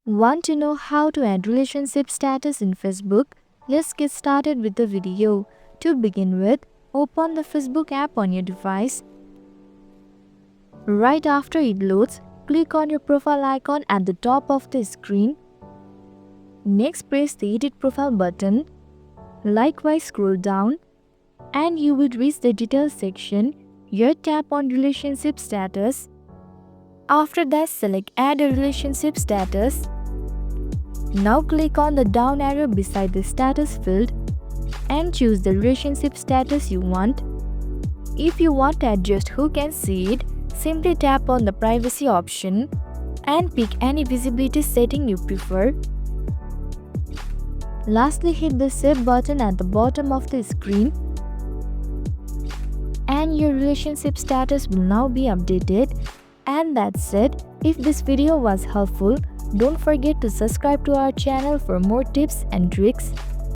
Want to know how to add relationship status in Facebook? Let's get started with the video. To begin with, open the Facebook app on your device. Right after it loads, click on your profile icon at the top of the screen. Next, press the Edit Profile button. Likewise, scroll down and you will reach the Details section. Here, tap on Relationship Status. After that, select Add a Relationship Status. Now click on the down arrow beside the status field and choose the relationship status you want. If you want to adjust who can see it, simply tap on the privacy option and pick any visibility setting you prefer. Lastly, hit the save button at the bottom of the screen and your relationship status will now be updated. And that's it. If this video was helpful, don't forget to subscribe to our channel for more tips and tricks.